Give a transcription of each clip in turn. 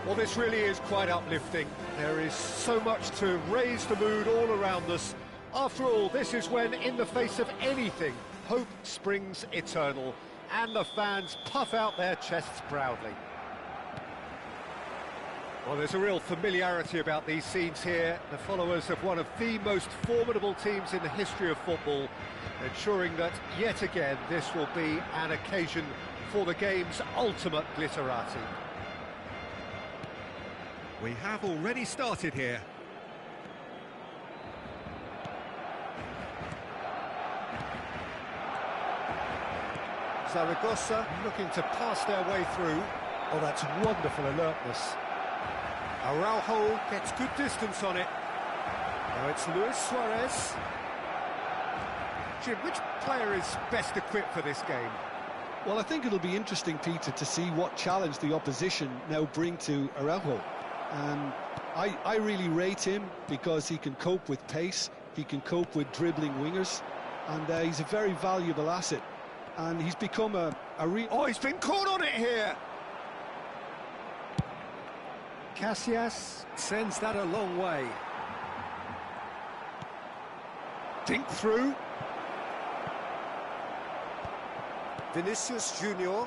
Well, this really is quite uplifting. There is so much to raise the mood all around us. After all, this is when, in the face of anything, hope springs eternal, and the fans puff out their chests proudly. Well, there's a real familiarity about these scenes here. The followers of one of the most formidable teams in the history of football, ensuring that, yet again, this will be an occasion for the game's ultimate glitterati. We have already started here. Zaragoza looking to pass their way through. Oh, that's wonderful alertness. Araujo gets good distance on it. Now it's Luis Suarez. Jim, which player is best equipped for this game? Well, I think it'll be interesting, Peter, to see what challenge the opposition now bring to Araujo. I really rate him because he can cope with pace, he can cope with dribbling wingers, and he's a very valuable asset. And he's become a real... Oh, he's been caught on it here! Casillas sends that a long way. Dink through. Vinicius Junior.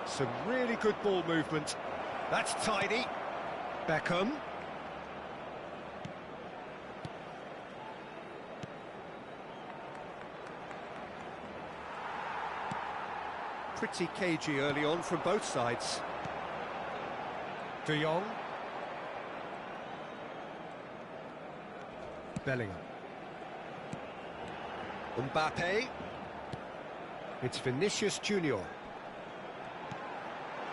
Some really good ball movement. That's tidy. Beckham. Pretty cagey early on from both sides. De Jong. Bellingham. Mbappe. It's Vinicius Junior.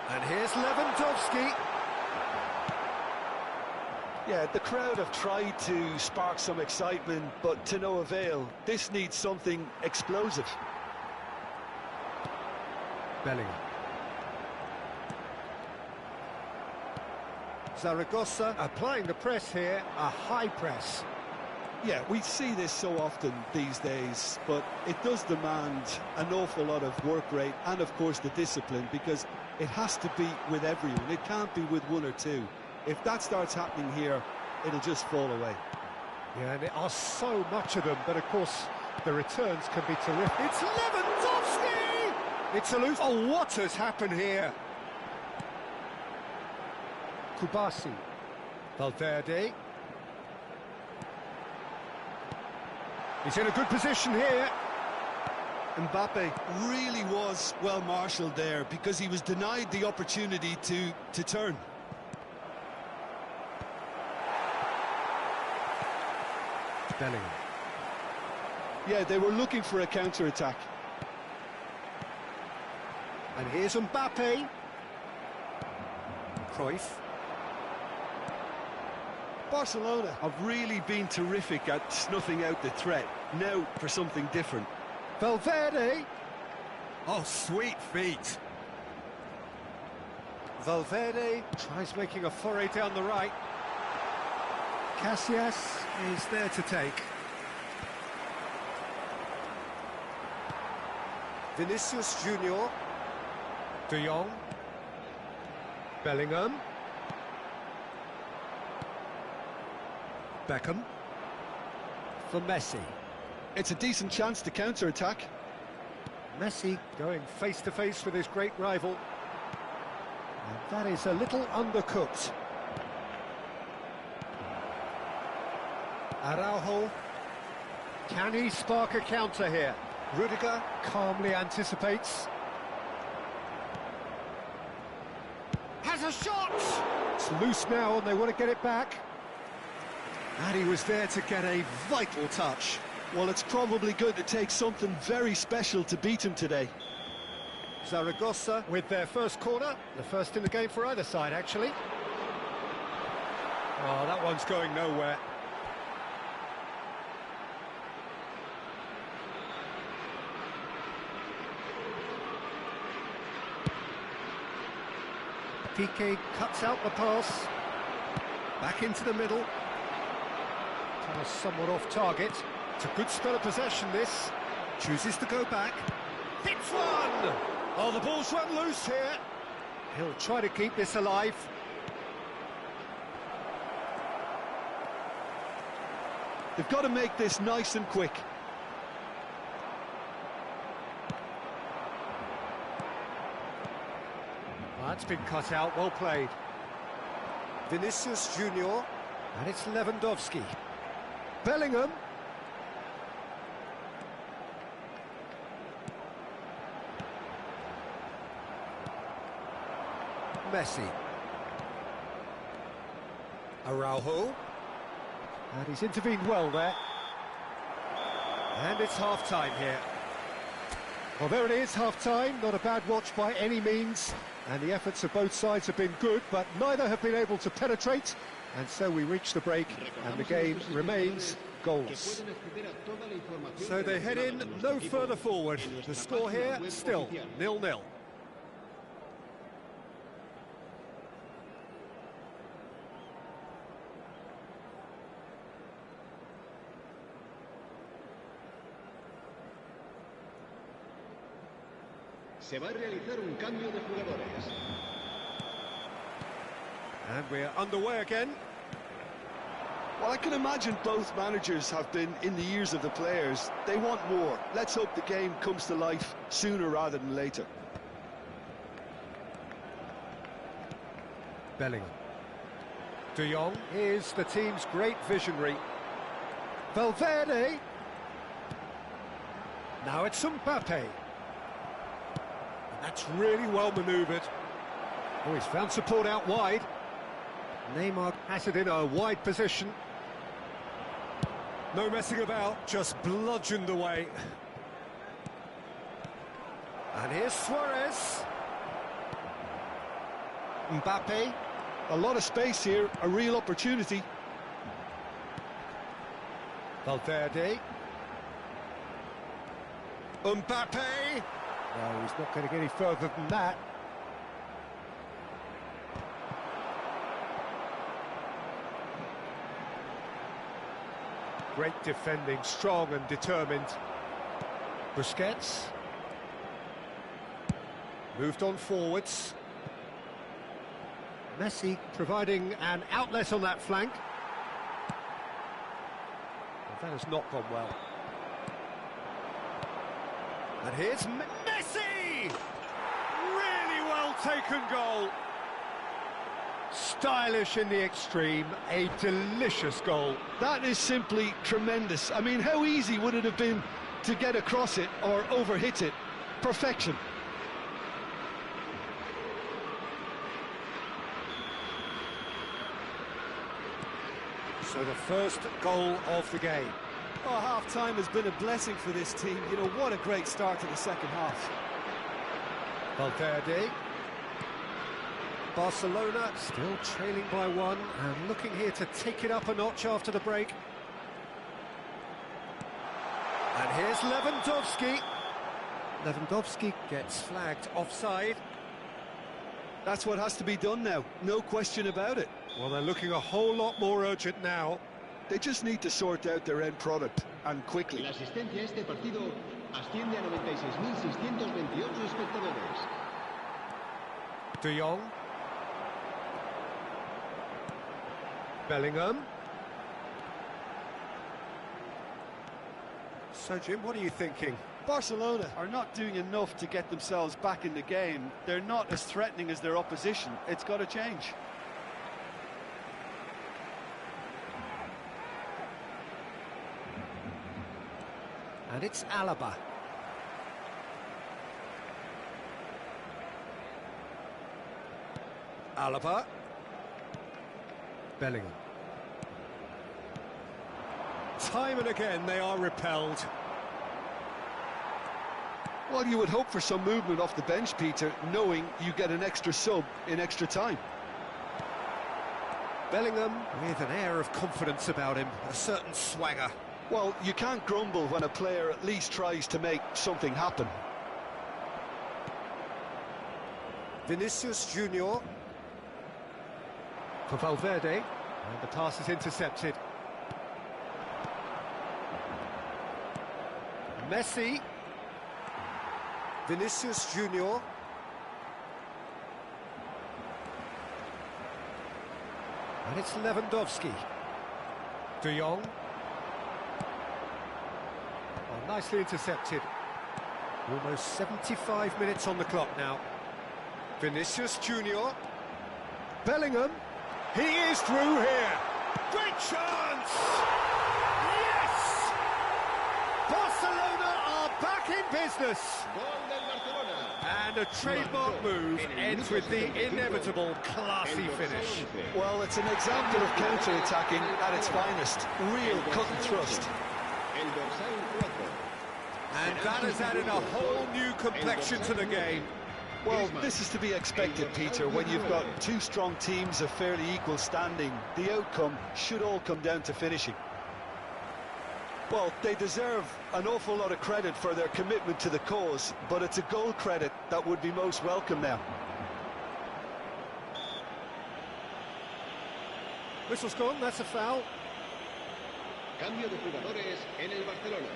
And here's Lewandowski. Yeah, the crowd have tried to spark some excitement, but to no avail. This needs something explosive. Bellingham. Zaragoza applying the press here, a high press. Yeah, we see this so often these days, but it does demand an awful lot of work rate and, of course, the discipline, because it has to be with everyone. It can't be with one or two. If that starts happening here, it'll just fall away. Yeah, and there are so much of them, but of course, the returns can be terrific. It's Lewandowski! It's a loose. Oh, what has happened here? Kubasi. Valverde. He's in a good position here. Mbappe really was well marshalled there because he was denied the opportunity to turn. Bellingham. Yeah, they were looking for a counter-attack. And here's Mbappe. Cruyff. Barcelona have really been terrific at snuffing out the threat. Now for something different. Valverde. Oh, sweet feet. Valverde tries making a foray down the right. Casillas is there to take. Vinicius Junior. De Jong. Bellingham. Beckham. For Messi. It's a decent chance to counter-attack. Messi going face-to-face with his great rival. And that is a little undercooked. Araujo. Can he spark a counter here? Rudiger calmly anticipates. Has a shot! It's loose now and they want to get it back. And he was there to get a vital touch. Well, it's probably going to take something very special to beat him today. Zaragoza with their first corner, the first in the game for either side, actually. Oh, that one's going nowhere. Piqué cuts out the pass. Back into the middle. Kind of somewhat off target. It's a good spell of possession, this. Chooses to go back. Hits one! Oh, the ball's run loose here. He'll try to keep this alive. They've got to make this nice and quick. That's been cut out, well played. Vinicius Junior, and it's Lewandowski. Bellingham. Messi. Araujo. And he's intervened well there. And it's half-time here. Well, there it is, half-time. Not a bad watch by any means. And the efforts of both sides have been good, but neither have been able to penetrate. And so we reach the break, and the game remains goals. So they head in no further forward. The score here, still 0-0. Se va a realizar un cambio de jugadores. And we're underway again. Well, I can imagine both managers have been in the ears of the players. They want more. Let's hope the game comes to life sooner rather than later. Bellingham. De Jong is the team's great visionary. Valverde. Now it's Mbappe. That's really well manoeuvred. Oh, he's found support out wide. Neymar has it in a wide position. No messing about, just bludgeoned away. And here's Suarez. Mbappe. A lot of space here, a real opportunity. Valverde. Mbappe. No, he's not going to get any further than that. Great defending, strong and determined. Busquets. Moved on forwards. Messi providing an outlet on that flank. Well, that has not gone well. And here's Messi! Really well taken goal. Stylish in the extreme, a delicious goal. That is simply tremendous. I mean, how easy would it have been to get across it or overhit it? Perfection. So the first goal of the game. Oh, half-time has been a blessing for this team. You know, what a great start to the second half. Valverde. Barcelona still trailing by one and looking here to take it up a notch after the break. And here's Lewandowski. Lewandowski gets flagged offside. That's what has to be done now, no question about it. Well, they're looking a whole lot more urgent now. They just need to sort out their end product, and quickly. La asistencia a este partido asciende a 96.628 espectadores. De Jong. Bellingham. So, Jim, what are you thinking? Barcelona are not doing enough to get themselves back in the game. They're not as threatening as their opposition. It's got to change. And it's Alaba. Alaba. Bellingham. Time and again they are repelled. Well, you would hope for some movement off the bench, Peter, knowing you get an extra sub in extra time. Bellingham with an air of confidence about him, a certain swagger. Well, you can't grumble when a player at least tries to make something happen. Vinicius Junior. For Valverde. And the pass is intercepted. Messi. Vinicius Junior. And it's Lewandowski. De Jong. Oh, nicely intercepted. Almost 75 minutes on the clock now. Vinicius Junior. Bellingham. He is through here. Great chance! Yes! Barcelona are back in business. And a trademark move ends with the inevitable classy finish. Well, it's an example of counter-attacking at its finest. Real cut and thrust. And that has added a whole new complexion to the game. Well, this is to be expected, Peter, when you've got two strong teams of fairly equal standing. The outcome should all come down to finishing. Well, they deserve an awful lot of credit for their commitment to the cause, but it's a goal credit that would be most welcome now. Whistle's gone, that's a foul. Cambio de jugadores en el Barcelona.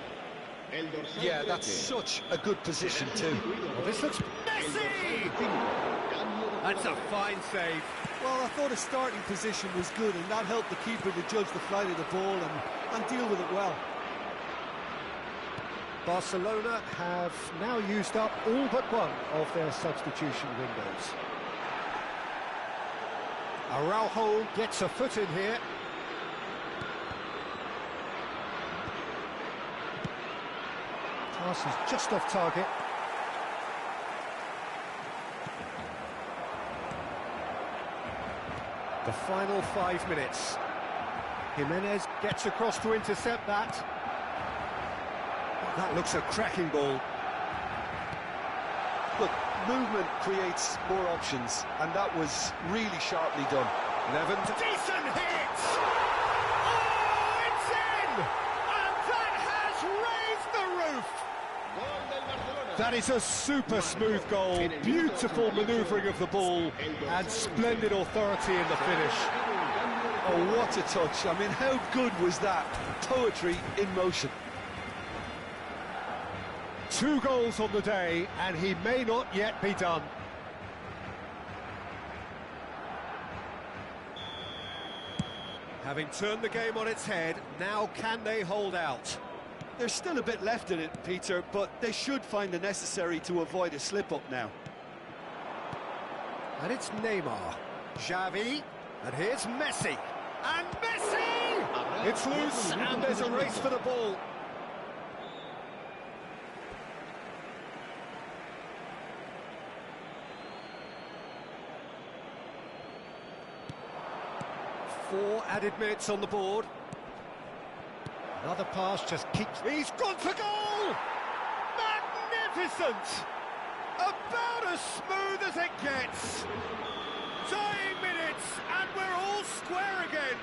Yeah, that's such a good position too. Well, this looks messy! That's a fine save. Well, I thought his starting position was good, and that helped the keeper to judge the flight of the ball and deal with it well. Barcelona have now used up all but one of their substitution windows. Araujo gets a foot in here. Pass is just off target. The final 5 minutes. Jimenez gets across to intercept that. That looks a cracking ball. Look, movement creates more options, and that was really sharply done. Decent hit! Oh, it's in! And that has raised the roof! That is a super smooth goal, beautiful manoeuvring of the ball, and splendid authority in the finish. Oh, what a touch. I mean, how good was that? Poetry in motion. 2 goals on the day, and he may not yet be done. Having turned the game on its head, now can they hold out? There's still a bit left in it, Peter, but they should find the necessary to avoid a slip-up now. And it's Neymar, Xavi, and here's Messi. And Messi! It's loose, and there's a race for the ball. Four added minutes on the board. Another pass just keeps... He's gone for goal! Magnificent! About as smooth as it gets. Dying minutes, and we're all square again.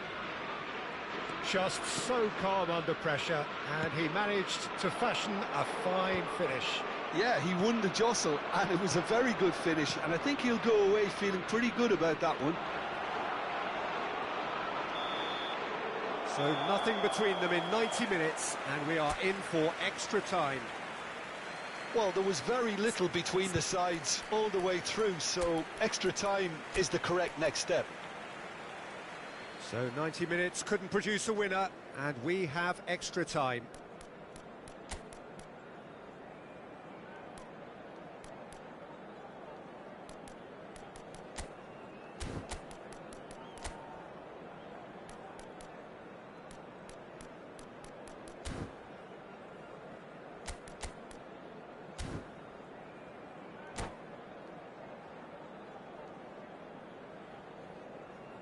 Just so calm under pressure, and he managed to fashion a fine finish. Yeah, he won the jostle, and it was a very good finish, and I think he'll go away feeling pretty good about that one. So nothing between them in 90 minutes, and we are in for extra time. Well, there was very little between the sides all the way through, so extra time is the correct next step. So 90 minutes couldn't produce a winner, and we have extra time.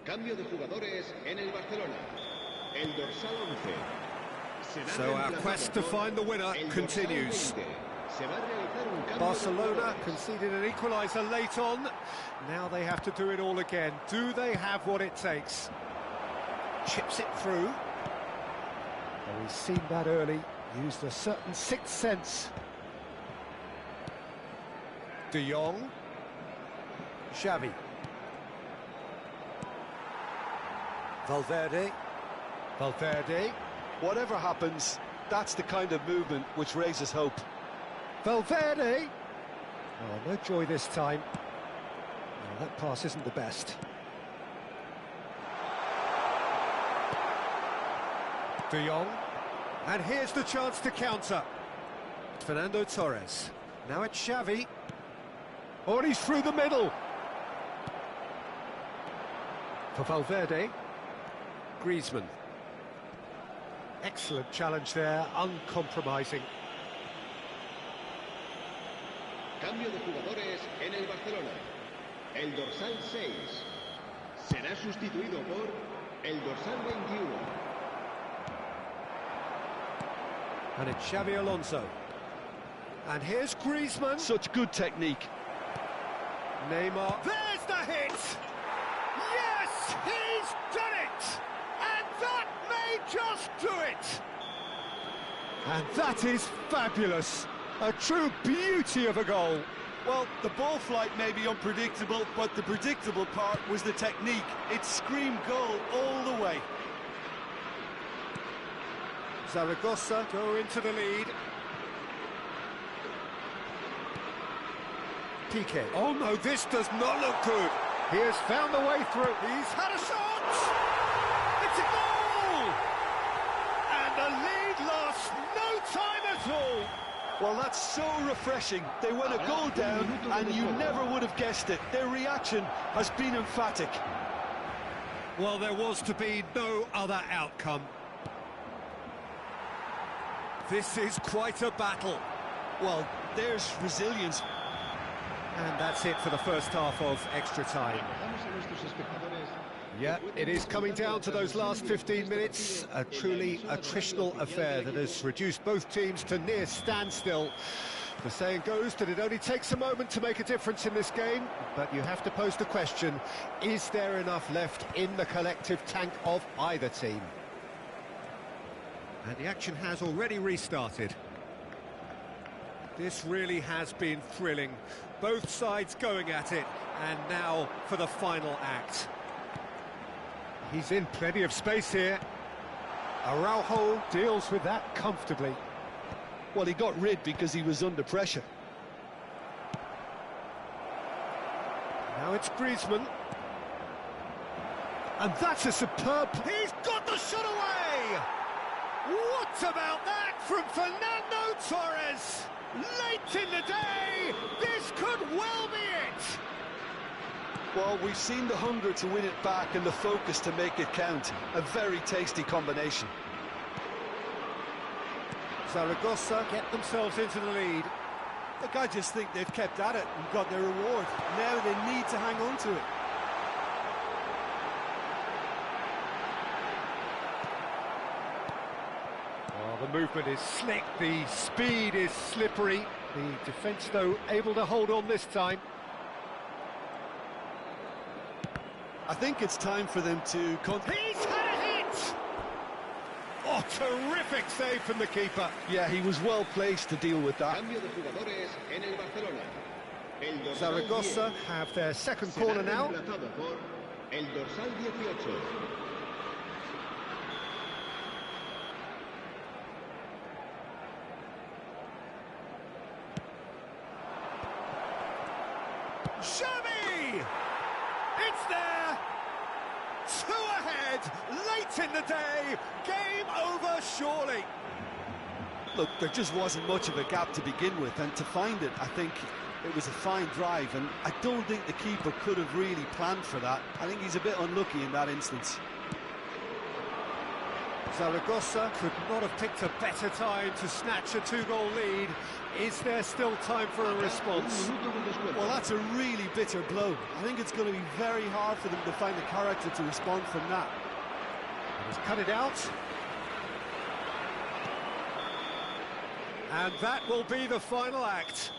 Cambio de jugadores en el Barcelona. El dorsal 11. So our quest to find the winner continues. Barcelona conceded an equaliser late on. Now they have to do it all again. Do they have what it takes? Chips it through. Well, we've seen that early. Used a certain sixth sense. De Jong. Xavi. Valverde. Whatever happens, that's the kind of movement which raises hope. Valverde. Oh, no joy this time. Well, that pass isn't the best. De Jong. And here's the chance to counter. Fernando Torres. Now it's Xavi. Oh, and he's through the middle. For Valverde. Griezmann. Excellent challenge there, uncompromising. Cambio de jugadores en el Barcelona. El dorsal 6 será sustituido por el dorsal 21. And it's Xavi Alonso. And here's Griezmann. Such good technique. Neymar. There's the hit! Yes, he's done it! And that may just do it! And that is fabulous. A true beauty of a goal. Well, the ball flight may be unpredictable, but the predictable part was the technique. It screamed goal all the way. Zaragoza go into the lead. Piqué. Oh no, this does not look good. He has found the way through. He's had a shot! It's a goal! And the lead lost no time at all. Well, that's so refreshing. They went a goal down and you never would have guessed it. Their reaction has been emphatic. Well, there was to be no other outcome. This is quite a battle. Well, there's resilience. And that's it for the first half of extra time. Yeah, it is coming down to those last 15 minutes. A truly attritional affair that has reduced both teams to near standstill. The saying goes that it only takes a moment to make a difference in this game, but you have to pose the question, is there enough left in the collective tank of either team? And the action has already restarted. This really has been thrilling. Both sides going at it, and now for the final act. He's in plenty of space here. Araujo deals with that comfortably. Well, he got rid because he was under pressure. Now it's Griezmann. And that's a superb... He's got the shot away! What about that from Fernando Torres? Late in the day, this could well be it! Well, we've seen the hunger to win it back and the focus to make it count. A very tasty combination. Zaragoza get themselves into the lead. Look, I just think they've kept at it and got their reward. Now they need to hang on to it. Oh, the movement is slick, the speed is slippery. The defence, though, able to hold on this time. I think it's time for them to... He's had a hit! Oh, terrific save from the keeper. Yeah, he was well placed to deal with that. Cambio de jugadores en el Barcelona. El dorsal Zaragoza 10 have their second será corner now. reemplazado por el dorsal 18. Xavi! It's there! Two ahead, late in the day, game over surely. Look, there just wasn't much of a gap to begin with, and to find it, I think it was a fine drive, and I don't think the keeper could have really planned for that. I think he's a bit unlucky in that instance. Zaragoza could not have picked a better time to snatch a two-goal lead. Is there still time for a response? Well, that's a really bitter blow. I think it's going to be very hard for them to find the character to respond from that. He's cut it out. And that will be the final act.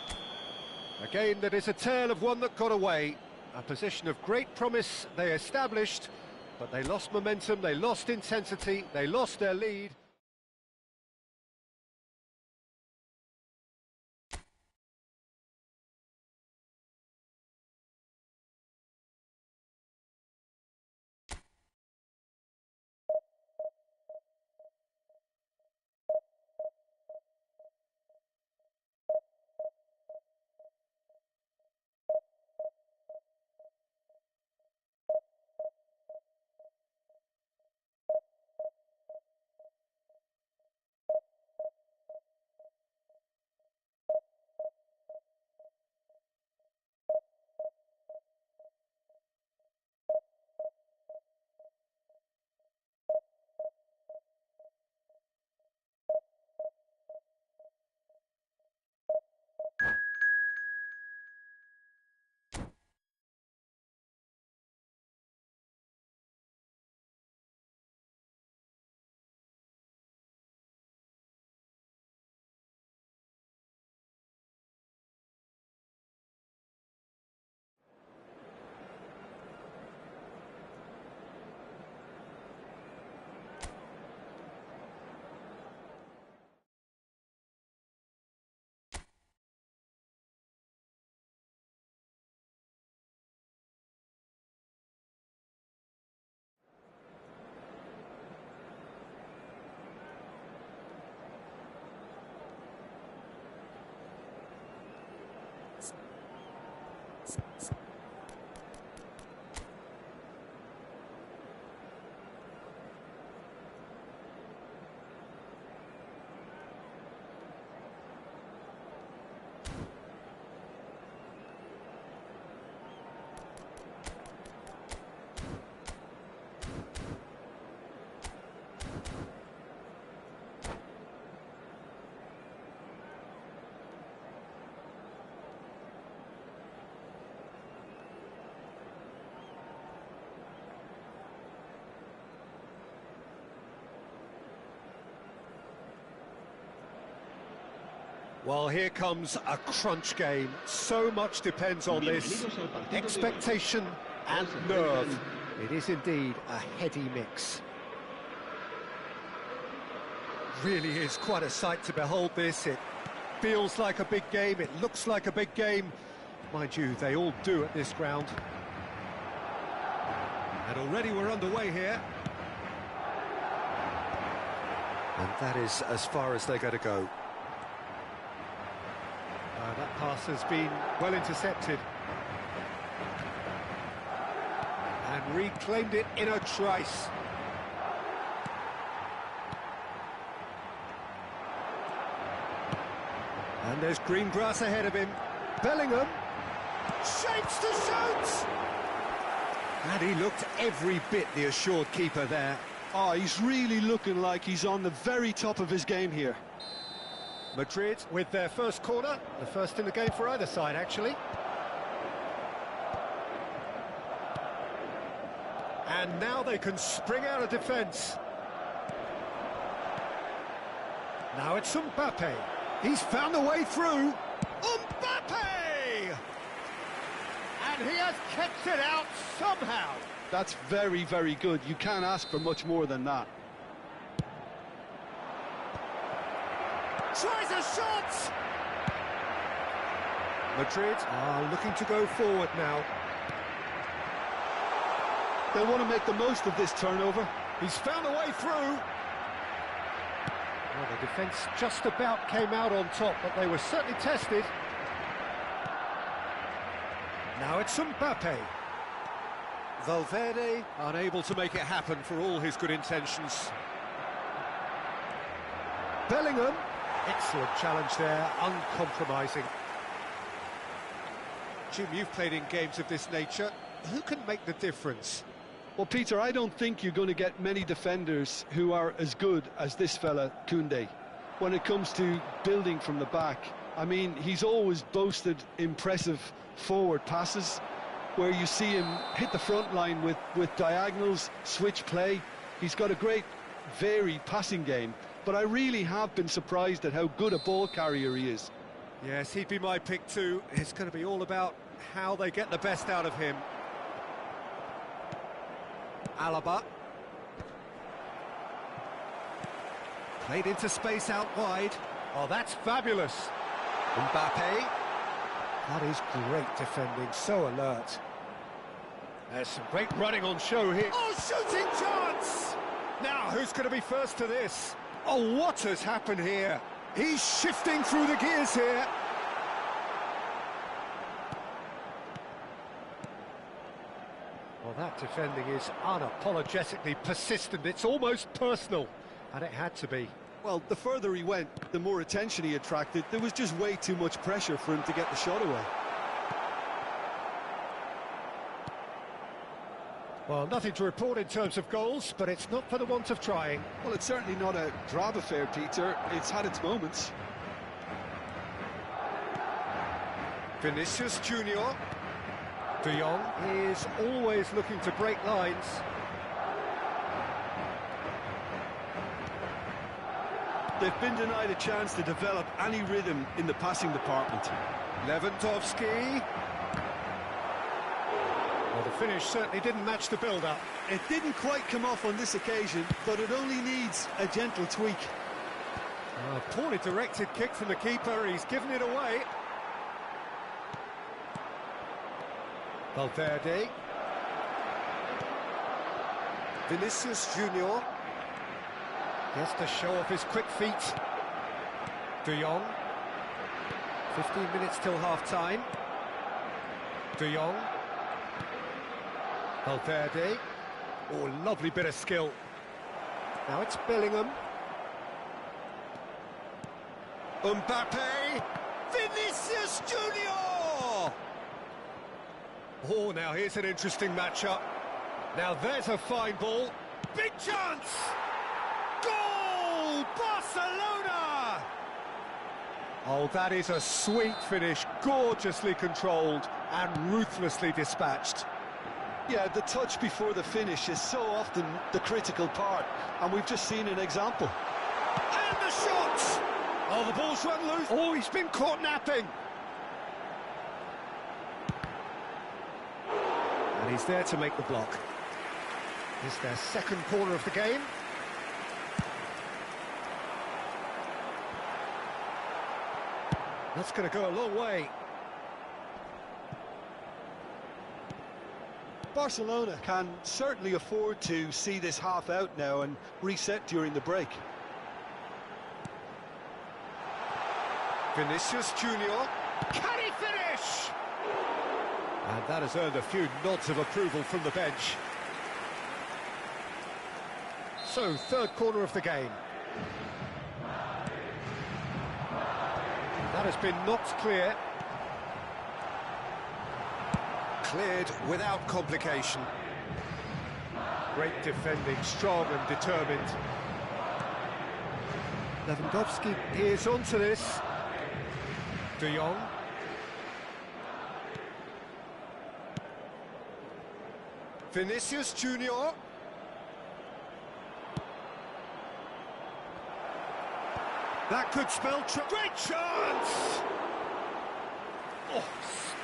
A game that is a tale of one that got away. A position of great promise they established, but they lost momentum, they lost intensity, they lost their lead. Well, here comes a crunch game. So much depends on this. Expectation and nerve. It is indeed a heady mix. Really is quite a sight to behold this. It feels like a big game, it looks like a big game. Mind you, they all do at this ground. And already we're underway here. And that is as far as they're going to go. That pass has been well intercepted. And reclaimed it in a trice. And there's green grass ahead of him. Bellingham shapes to shoot! And he looked every bit the assured keeper there. Oh, he's really looking like he's on the very top of his game here. Madrid with their first corner, the first in the game for either side, actually. And now they can spring out of defence. Now it's Mbappe. He's found a way through. Mbappe! And he has kept it out somehow. That's very, very good. You can't ask for much more than that. Tries a shot! Madrid are looking to go forward now. They want to make the most of this turnover. He's found a way through. Well, the defence just about came out on top, but they were certainly tested. Now it's Mbappe. Valverde unable to make it happen for all his good intentions. Bellingham. Excellent challenge there, uncompromising. Jim, you've played in games of this nature. Who can make the difference? Well, Peter, I don't think you're going to get many defenders who are as good as this fella, Koundé, when it comes to building from the back. I mean, he's always boasted impressive forward passes, where you see him hit the front line with diagonals, switch play. He's got a great, varied passing game. But I really have been surprised at how good a ball carrier he is. Yes, he'd be my pick too. It's going to be all about how they get the best out of him. Alaba. Played into space out wide. Oh, that's fabulous. Mbappe. That is great defending, so alert. There's some great running on show here. Oh, shooting chance! Now, who's going to be first to this? Oh, what has happened here? He's shifting through the gears here. Well, that defending is unapologetically persistent. It's almost personal, and it had to be. Well, the further he went, the more attention he attracted. There was just way too much pressure for him to get the shot away. Well, nothing to report in terms of goals, but it's not for the want of trying. Well, it's certainly not a drab affair, Peter. It's had its moments. Vinicius Junior. De Jong is always looking to break lines. They've been denied a chance to develop any rhythm in the passing department. Lewandowski. Well, the finish certainly didn't match the build-up. It didn't quite come off on this occasion, but it only needs a gentle tweak. A poorly directed kick from the keeper, he's given it away. Valverde. Vinicius Junior. Gets to show off his quick feet. De Jong. 15 minutes till half-time. De Jong. Valverde. Oh, lovely bit of skill. Now it's Bellingham. Mbappe. Vinicius Junior! Oh, now here's an interesting matchup. Now there's a fine ball. Big chance! Goal! Barcelona! Oh, that is a sweet finish, gorgeously controlled and ruthlessly dispatched. Yeah, the touch before the finish is so often the critical part, and we've just seen an example. And the shot! Oh, the ball's run loose. Oh, he's been caught napping. And he's there to make the block. It's their second corner of the game. That's going to go a long way. Barcelona can certainly afford to see this half out now and reset during the break. Vinicius Junior. Can he finish? And that has earned a few nods of approval from the bench. So, third corner of the game. That has been knocked clear. Cleared without complication. Great defending, strong and determined. Lewandowski peers onto this. De Jong. Vinicius Junior. That could spell great chance! Oh,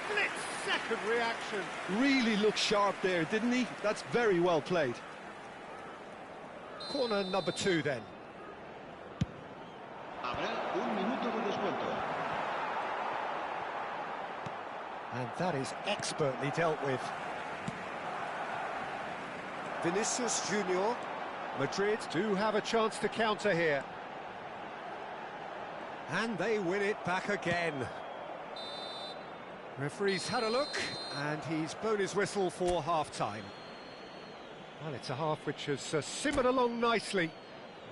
split-second reaction. Really looked sharp there, didn't he? That's very well played. Corner number 2 then. Habrá un minuto de descuento. And that is expertly dealt with. Vinicius Junior. Madrid do have a chance to counter here. And they win it back again. Referee's had a look, and he's blown his whistle for half-time. Well, it's a half which has simmered along nicely,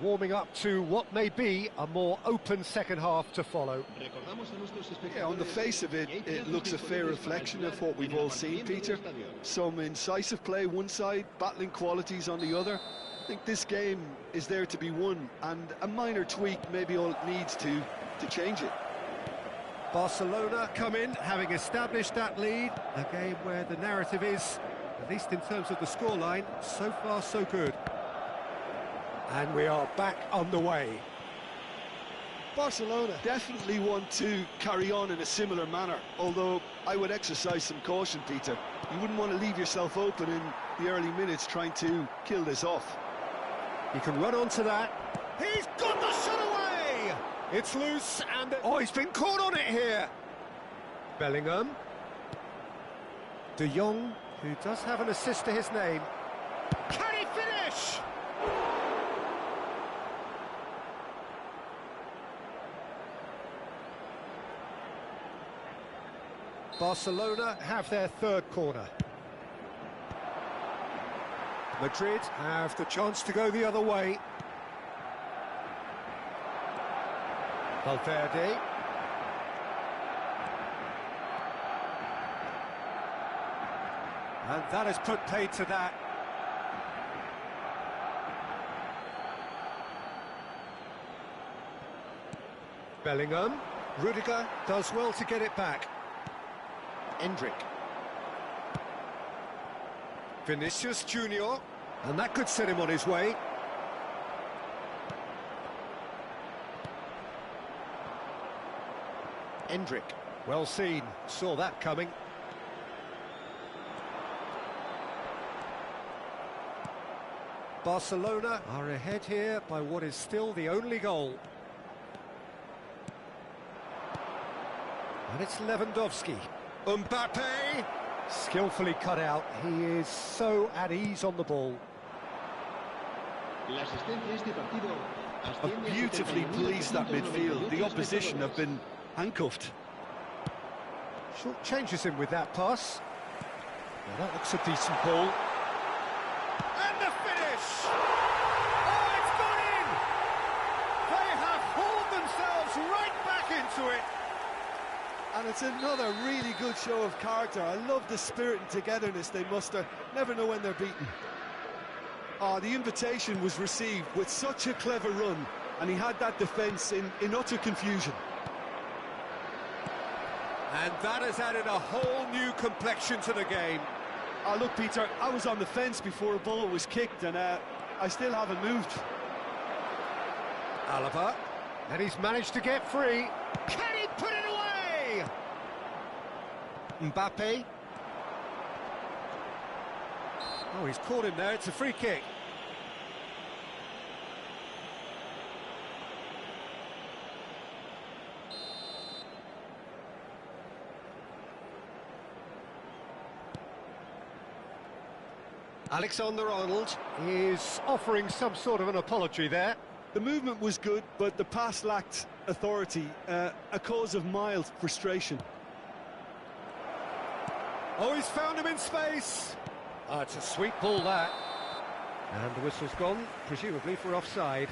warming up to what may be a more open second half to follow. Yeah, on the face of it, it looks a fair reflection of what we've all seen, Peter. Some incisive play one side, battling qualities on the other. I think this game is there to be won, and a minor tweak maybe all it needs to change it. Barcelona come in, having established that lead. A game where the narrative is, at least in terms of the scoreline, so far so good. And we are back underway. Barcelona definitely want to carry on in a similar manner, although I would exercise some caution, Peter. You wouldn't want to leave yourself open in the early minutes trying to kill this off. He can run onto that. He's got the shot away! It's loose and... Oh, he's been caught on it here! Bellingham. De Jong, who does have an assist to his name. Can he finish? Barcelona have their third corner. Madrid have the chance to go the other way. Valverde. And that has put paid to that. Bellingham. Rudiger does well to get it back. Endrick. Vinicius Junior, and that could set him on his way. Endrick, well seen, saw that coming. Barcelona are ahead here by what is still the only goal. And it's Lewandowski. Mbappe! Skillfully cut out. He is so at ease on the ball. Have beautifully policed that midfield. The opposition have been handcuffed. Short changes him with that pass. Well, that looks a decent ball. And the finish! Oh, it's gone in! They have hauled themselves right back into it. And it's another really good show of character. I love the spirit and togetherness they muster. Never know when they're beaten. Oh, the invitation was received with such a clever run, and he had that defence in utter confusion. And that has added a whole new complexion to the game. Oh, look, Peter, I was on the fence before a ball was kicked, and I still haven't moved. Alaba, and he's managed to get free. Can he put it away? Mbappe. Oh, he's caught him there, it's a free kick. Alexander-Arnold is offering some sort of an apology there. The movement was good, but the pass lacked authority, a cause of mild frustration. Oh, he's found him in space. Oh, it's a sweet ball, that. And the whistle's gone, presumably for offside.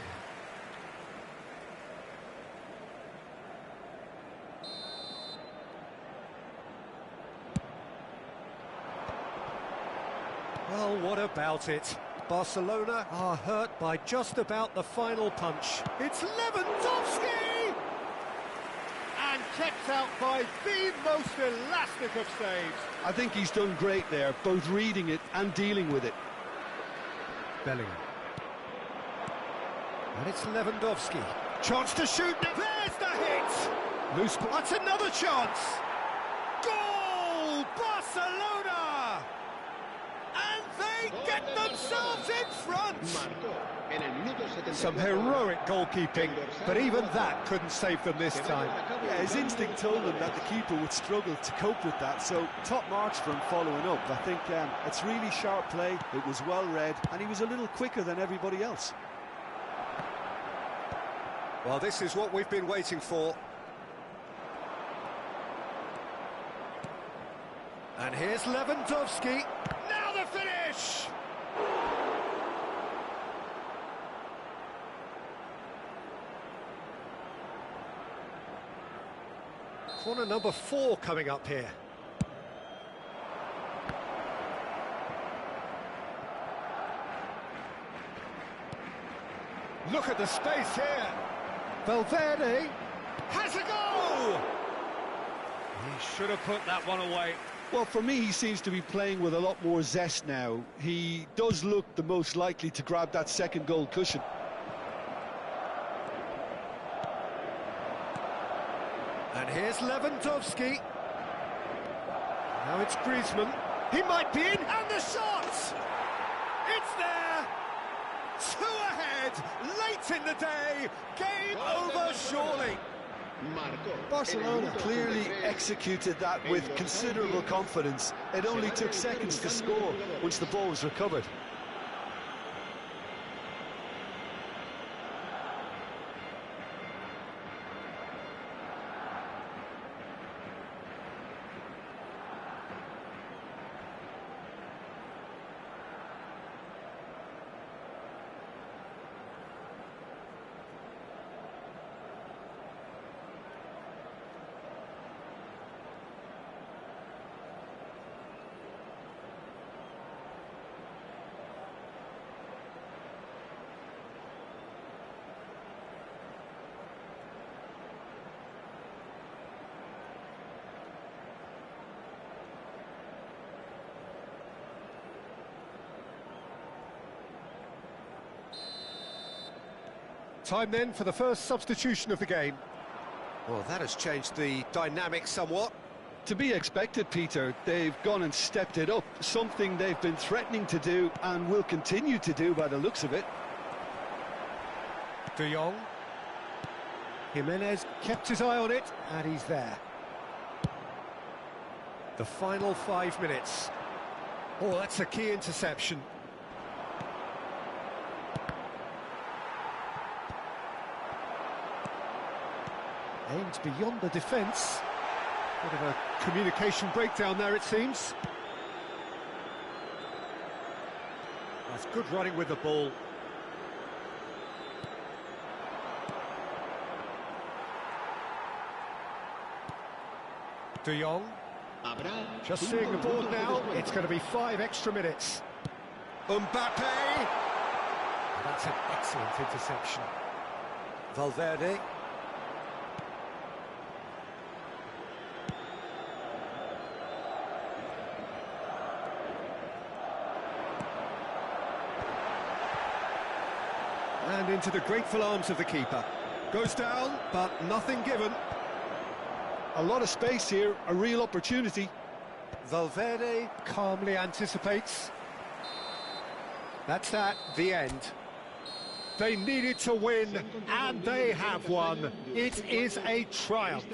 Well, what about it? Barcelona are hurt by just about the final punch. It's Lewandowski! And kept out by the most elastic of saves. I think he's done great there, both reading it and dealing with it. Bellingham. And it's Lewandowski. Chance to shoot. There's the hit! Loose ball. That's another chance! Goal! Barcelona! And they get themselves in front! Some heroic goalkeeping, but even that couldn't save them this time. Yeah, his instinct told him that the keeper would struggle to cope with that, so top marks for him following up. I think it's really sharp play, it was well read, and he was a little quicker than everybody else. Well, this is what we've been waiting for. And here's Lewandowski. Now the finish! Corner number 4 coming up here. Look at the space here. Valverde has a goal! He should have put that one away. Well, for me, he seems to be playing with a lot more zest now. He does look the most likely to grab that second goal cushion. And here's Lewandowski. Now it's Griezmann. He might be in, and the shot! It's there! 2 ahead, late in the day, game over surely. Barcelona clearly executed that with considerable confidence. It only took seconds to score once the ball was recovered. Time then for the first substitution of the game. Well, that has changed the dynamic somewhat. To be expected, Peter. They've gone and stepped it up, something they've been threatening to do and will continue to do by the looks of it. De Jong. Jimenez kept his eye on it, and he's there. The final 5 minutes. Oh, that's a key interception. Aimed beyond the defence. Bit of a communication breakdown there, it seems. That's good running with the ball. De Jong. Just seeing the board now, it's going to be 5 extra minutes. Mbappe! That's an excellent interception. Valverde. And into the grateful arms of the keeper. Goes down, but nothing given. A lot of space here, a real opportunity. Valverde calmly anticipates. That's that, the end. They needed to win, and they have won. It is a triumph.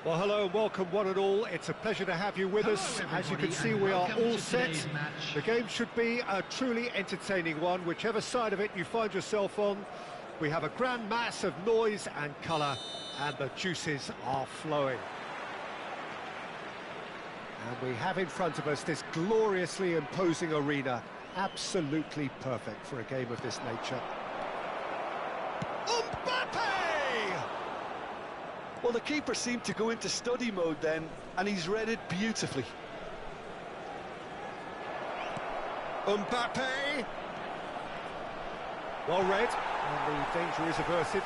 Well, hello and welcome one and all. It's a pleasure to have you with us. As you can see, we are all set. The game should be a truly entertaining one, whichever side of it you find yourself on. We have a grand mass of noise and colour, and the juices are flowing. And we have in front of us this gloriously imposing arena, absolutely perfect for a game of this nature. Well, the keeper seemed to go into study mode then, and he's read it beautifully. Mbappe! Well read, and the danger is averted.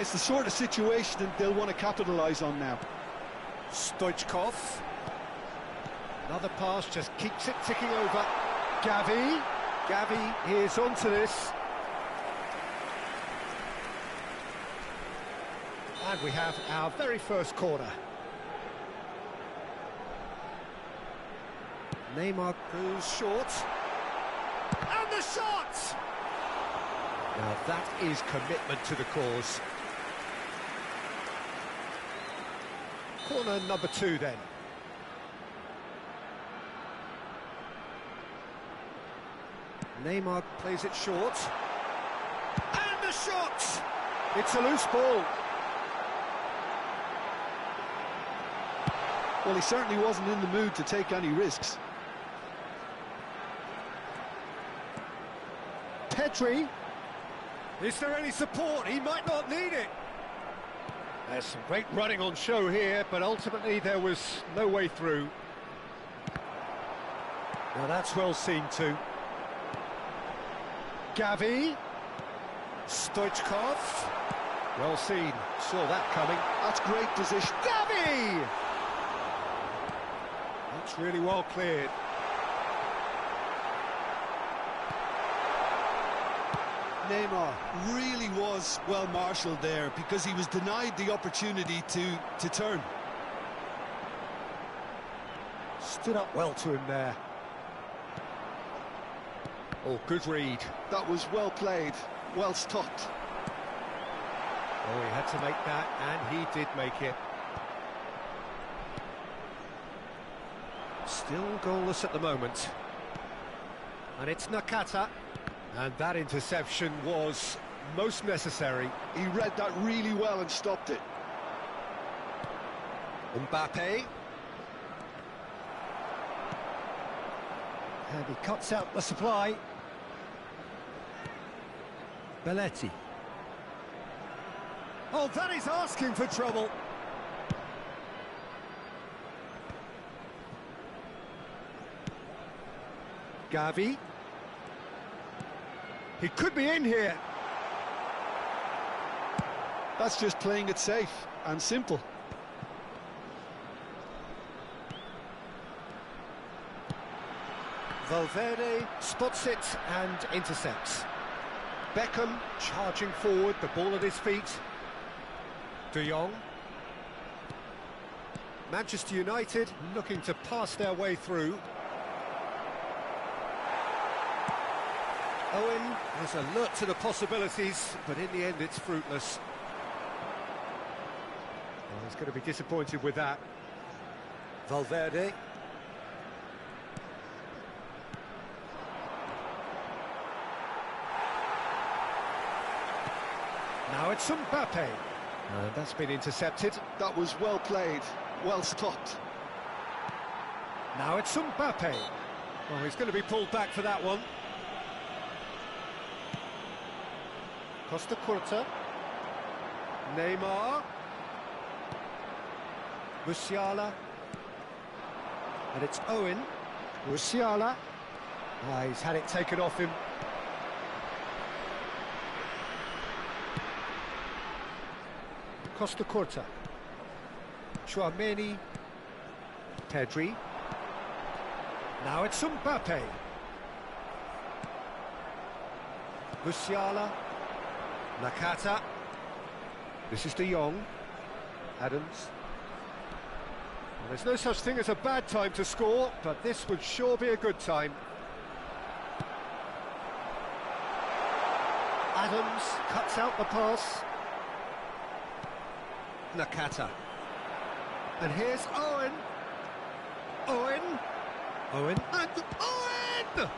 It's the sort of situation that they'll want to capitalise on now. Stoichkov. Another pass, just keeps it ticking over. Gavi. Gavi is onto this. And we have our very first corner. Neymar goes short. And the shot! Now that is commitment to the cause. Corner number 2 then. Neymar plays it short. And the shot! It's a loose ball. Well, he certainly wasn't in the mood to take any risks. Pedri. Is there any support? He might not need it. There's some great running on show here, but ultimately there was no way through. Now that's well seen too. Gavi. Stoichkov. Well seen. Saw that coming. That's great position. Gavi! That's really well cleared. Neymar really was well marshalled there because he was denied the opportunity to turn. Stood up well to him there. Oh, good read. That was well played, well stopped. Oh, he had to make that, and he did make it. Still goalless at the moment. And it's Nakata. And that interception was most necessary. He read that really well and stopped it. Mbappe. And he cuts out the supply. Belletti. Oh, that is asking for trouble. Gavi. He could be in here. That's just playing it safe and simple. Valverde spots it and intercepts. Beckham charging forward, the ball at his feet. De Jong. Manchester United looking to pass their way through. Owen is alert to the possibilities, but in the end it's fruitless. Well, he's going to be disappointed with that. Valverde. Now it's Mbappe. And that's been intercepted. That was well played, well stopped. Now it's Mbappe. Well, he's going to be pulled back for that one. Costa Curta. Neymar. Musiala. And it's Owen. Musiala. Ah, he's had it taken off him. Costa Curta. Chouameni. Pedri. Now it's Mbappe. Musiala. Nakata. This is De Jong. Adams. Well, there's no such thing as a bad time to score, but this would sure be a good time. Adams cuts out the pass. Nakata. And here's Owen. Owen. Owen. And Owen!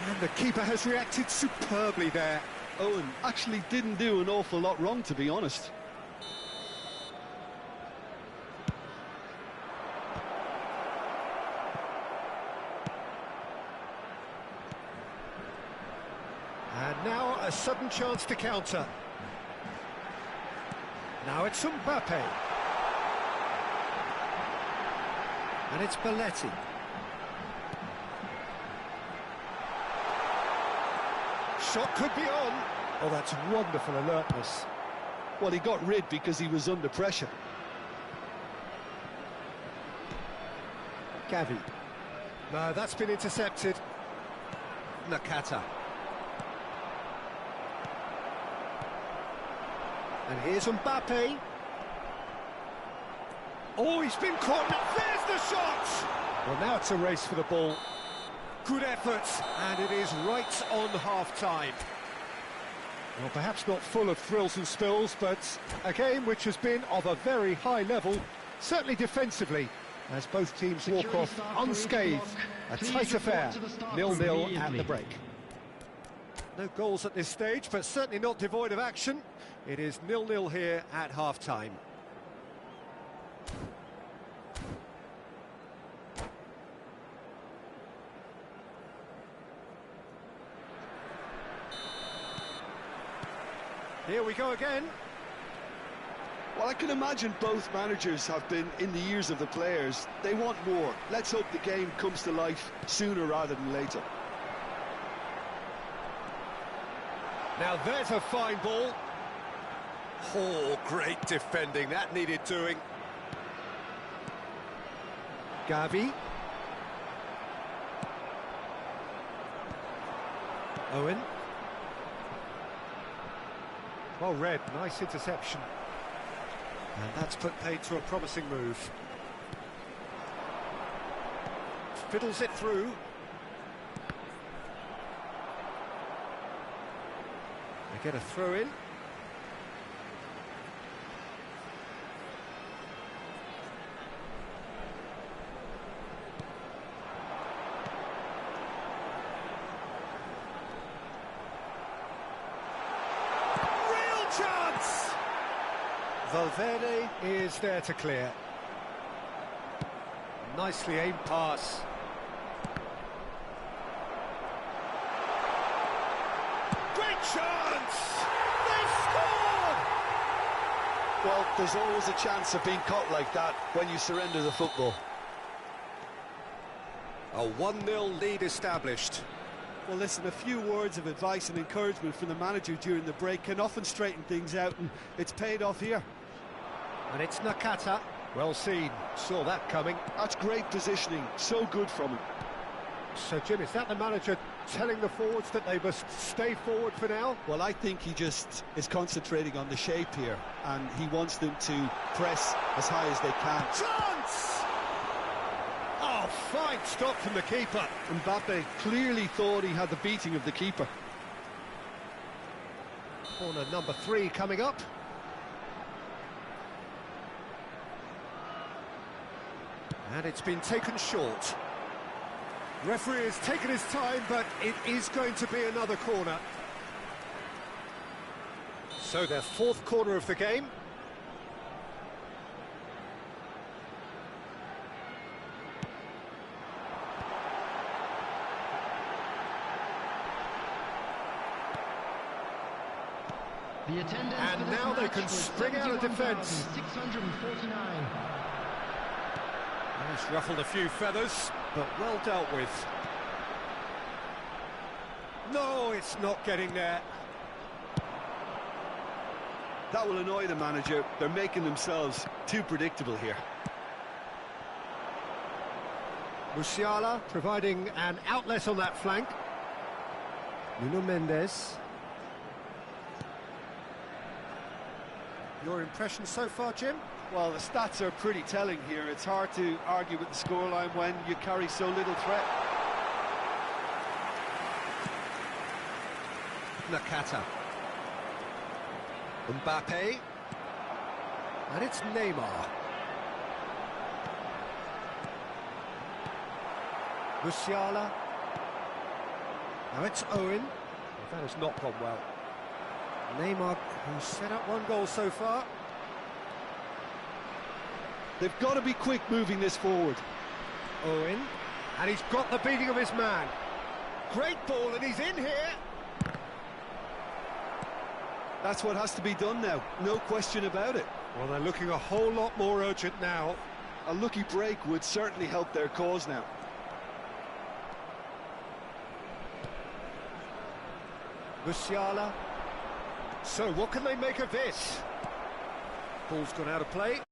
And the keeper has reacted superbly there. Owen actually didn't do an awful lot wrong, to be honest. And now a sudden chance to counter. Now it's Mbappe. And it's Belletti. Shot could be on. Oh, that's wonderful alertness. Well, he got rid because he was under pressure. Gavi. No, that's been intercepted. Nakata. And here's Mbappe. Oh, he's been caught. There's the shot! Well, now it's a race for the ball. Good effort, and it is right on half-time. Well, perhaps not full of thrills and spills, but a game which has been of a very high level, certainly defensively, as both teams walk off unscathed. A tight affair, 0-0 at the break. No goals at this stage, but certainly not devoid of action. It is 0-0 here at half-time. Here we go again. Well, I can imagine both managers have been in the ears of the players. They want more. Let's hope the game comes to life sooner rather than later. Now there's a fine ball. Oh, great defending. That needed doing. Gavi. Owen. Well read, nice interception. And that's put paid to a promising move. Fiddles it through. They get a throw in. Chance! Valverde is there to clear. Nicely aimed pass. Great chance! They scored! Well, there's always a chance of being caught like that when you surrender the football. A 1-0 lead established. Well, listen, a few words of advice and encouragement from the manager during the break can often straighten things out, and it's paid off here. And it's Nakata. Well seen. Saw that coming. That's great positioning. So good from him. So, Jim, is that the manager telling the forwards that they must stay forward for now? Well, I think he just is concentrating on the shape here, and he wants them to press as high as they can. Chance! Oh, fine stop from the keeper. Mbappe clearly thought he had the beating of the keeper. Corner number 3 coming up. And it's been taken short. Referee has taken his time, but it is going to be another corner. So their 4th corner of the game. And now they can spring out of defence. 649. He's ruffled a few feathers, but well dealt with. No, it's not getting there. That will annoy the manager. They're making themselves too predictable here. Musiala providing an outlet on that flank. Nuno Mendes. Your impression so far, Jim? Well, the stats are pretty telling here. It's hard to argue with the scoreline when you carry so little threat. Nakata. Mbappe. And it's Neymar. Musiala. Now it's Owen. That has not gone well. Neymar, who's set up one goal so far. They've got to be quick moving this forward. Owen. And he's got the beating of his man. Great ball, and he's in here. That's what has to be done now, no question about it. Well, they're looking a whole lot more urgent now. A lucky break would certainly help their cause now. Musiala. So, what can they make of this? Ball's gone out of play.